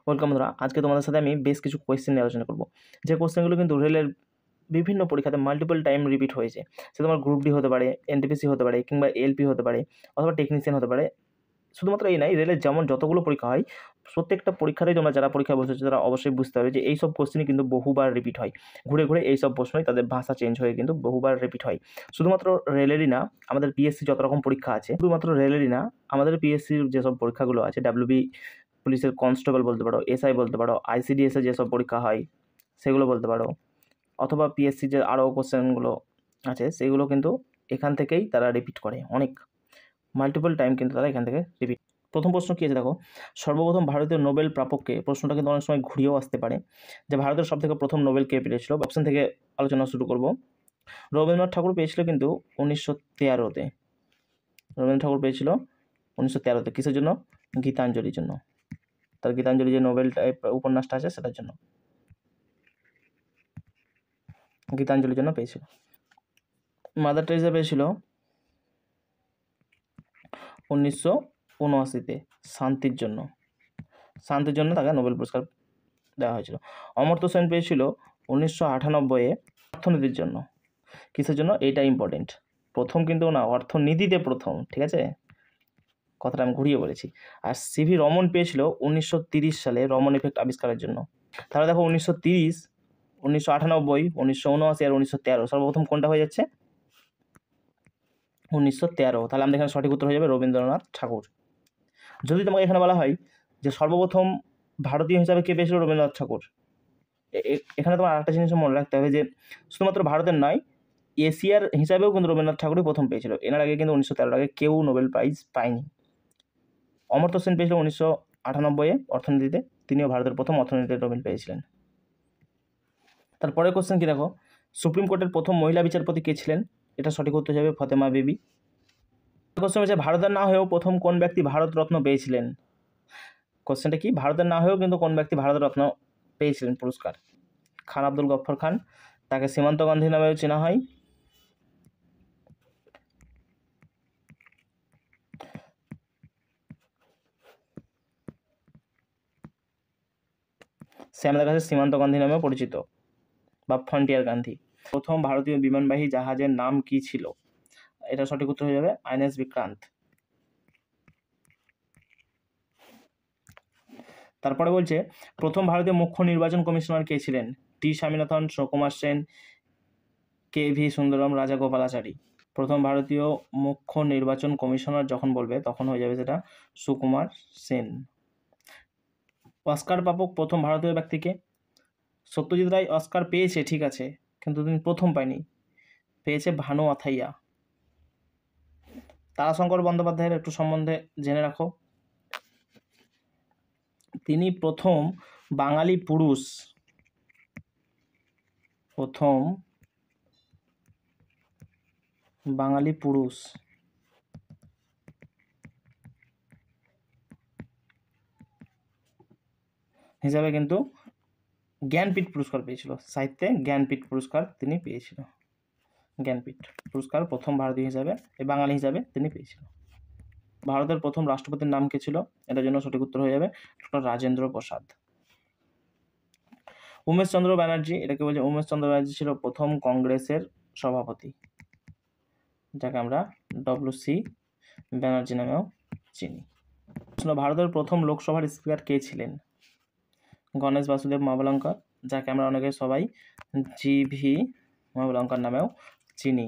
Welcome বন্ধুরা, আজকে তোমাদের সাথে আমি বেশ কিছু কোয়েশ্চেন নিয়ে আলোচনা করব। যে কোয়েশ্চেনগুলো কিন্তু রেলের বিভিন্ন পরীক্ষাতে মাল্টিপল টাইম রিপিট হয়েছে। সে তোমার গ্রুপ ডি হতে পারে, এনটিপিসি হতে পারে, কিংবা এলপি হতে পারে, অথবা টেকনিশিয়ান হতে পারে। শুধুমাত্র এই নয়, রেলের যেমন যতগুলো পরীক্ষা হয়, প্রত্যেকটা পরীক্ষাতেই তোমরা যারা পরীক্ষা বসেছো তারা অবশ্যই বুঝতে হবে যে এই সব কোশ্চেনই কিন্তু বহুবার রিপিট হয়। ঘুরে ঘুরে এই সব প্রশ্নই তাদের ভাষা চেঞ্জ হয়ে কিন্তু বহুবার রিপিট হয়। শুধুমাত্র রেলেরই না, আমাদের পিএসসি যত রকম পরীক্ষা আছে, শুধুমাত্র রেলেরই না, আমাদের পিএসসির যেসব পরীক্ষাগুলো আছে, ডাব্লিউবি পুলিশের কনস্টেবল বলতে পারো, এসআই বলতে পারো, আইসিডিএসে যেসব পরীক্ষা হয় সেগুলো বলতে পারো, অথবা পিএসসি যে আরও কোশ্চেনগুলো আছে সেগুলো কিন্তু এখান থেকেই তারা রিপিট করে, অনেক মাল্টিপল টাইম কিন্তু তারা এখান থেকে রিপিট। প্রথম প্রশ্ন কী আছে দেখো, সর্বপ্রথম ভারতীয় নোবেল প্রাপককে। প্রশ্নটা কিন্তু অনেক সময় ঘুরিয়েও আসতে পারে যে ভারতের সবথেকে প্রথম নোবেল কে পেয়েছিল। অপশন থেকে আলোচনা শুরু করব। রবীন্দ্রনাথ ঠাকুর পেয়েছিল কিন্তু 1913-তে। রবীন্দ্রনাথ ঠাকুর পেয়েছিল 1913-তে। কিসের জন্য? গীতাঞ্জলির জন্য। তার গীতাঞ্জলি যে নোবেল উপন্যাসটা আছে সেটার জন্য, গীতাঞ্জলির জন্য পেয়েছিল। মাদার টেরেসা পেয়েছিল 1979-তে শান্তির জন্য। শান্তির জন্য তাকে নোবেল পুরস্কার দেওয়া হয়েছিল। অমর্ত্য সেন পেয়েছিল 1998-এ অর্থনীতির জন্য। কিসের জন্য? এইটা ইম্পর্টেন্ট। প্রথম কিন্তু না, অর্থনীতিতে প্রথম, ঠিক আছে, কথাটা আমি ঘুরিয়ে বলেছি। আর সিভি রমন পেয়েছিল 1930 সালে রমন ইফেক্ট আবিষ্কারের জন্য। তাহলে দেখো 1930, 1998, 1979 আর 1913, সর্বপ্রথম কোনটা হয়ে যাচ্ছে? 1913। তাহলে আমাদের এখানে সঠিক উত্তর হয়ে যাবে রবীন্দ্রনাথ ঠাকুর। যদি তোমাকে এখানে বলা হয় যে সর্বপ্রথম ভারতীয় হিসাবে কে পেয়েছিল? রবীন্দ্রনাথ ঠাকুর। এখানে তোমার আরেকটা জিনিস মনে রাখতে হবে যে শুধুমাত্র ভারতের নয়, এশিয়ার হিসাবেও কিন্তু রবীন্দ্রনাথ ঠাকুরই প্রথম পেয়েছিল। এনার আগে কিন্তু 1913 আগে কেউ নোবেল প্রাইজ পায়নি। অমর্ত্য সেন পেয়েছিল 1998-এ অর্থনীতিতে। তিনিও ভারতের প্রথম অর্থনীতিতে নোবেল পেয়েছিলেন। তারপরে কোশ্চেন কি দেখো, সুপ্রিম কোর্টের প্রথম মহিলা বিচারপতি কে ছিলেন? এটা সঠিক উত্তর যাবে ফতেমা বিবি। কোশ্চেন হচ্ছে ভারতের না হয়েও প্রথম কোন ব্যক্তি ভারতরত্ন পেয়েছিলেন? কোশ্চেনটা কি? ভারতের না হয়েও কিন্তু কোন ব্যক্তি ভারতরত্ন পেয়েছিলেন পুরস্কার? খান আব্দুল গফ্ফর খান, তাকে সীমান্ত গান্ধী নামেও চেনা হয়। সে আমাদের কাছে সীমান্ত গান্ধী নামেও পরিচিত, বা ফ্রন্টিয়ার গান্ধী। প্রথম ভারতীয় বিমানবাহী জাহাজের নাম কি ছিল? এটা সঠিক উত্তর হয়ে যাবে আইএনএস বিক্রান্ত। তারপরে বলছে প্রথম ভারতীয় মুখ্য নির্বাচন কমিশনার কে ছিলেন? টি স্বামীনাথন, সুকুমার সেন, কে ভি সুন্দরম, রাজাগোপালাচারী। প্রথম ভারতীয় মুখ্য নির্বাচন কমিশনার যখন বলবে তখন হয়ে যাবে সেটা সুকুমার সেন। অস্কার প্রাপক প্রথম ভারতীয় ব্যক্তিকে? সত্যজিৎ রায় অস্কার পেয়েছে, ঠিক আছে, কিন্তু তিনি প্রথম পায়নি, পেয়েছে ভানু আথাইয়া। তারাশঙ্কর বন্দ্যোপাধ্যায়ের একটু সম্বন্ধে জেনে রাখো। তিনি প্রথম বাঙালি পুরুষ, প্রথম বাঙালি পুরুষ হিসাবে কিন্তু জ্ঞানপীঠ পুরস্কার পেয়েছিল। সাহিত্যে জ্ঞানপীঠ পুরস্কার তিনি পেয়েছিল। জ্ঞানপীঠ পুরস্কার প্রথম ভারতীয় হিসাবে, বাঙালি হিসাবে তিনি পেয়েছিল। ভারতের প্রথম রাষ্ট্রপতির নাম কে ছিল? এটার জন্য সঠিক উত্তর হয়ে যাবে ডক্টর রাজেন্দ্র প্রসাদ। উমেশ চন্দ্র ব্যানার্জি, এটাকে বলছে উমেশ চন্দ্র ব্যানার্জি ছিল প্রথম কংগ্রেসের সভাপতি, যাকে আমরা ডব্লিউ.সি. ব্যানার্জি নামেও চিনি। ভারতের প্রথম লোকসভার স্পিকার কে ছিলেন? গণেশ বাসুদেব মহাবলঙ্কর, যাকে আমরা অনেকে সবাই জি.ভি. মহাবলঙ্কর নামেও চিনি।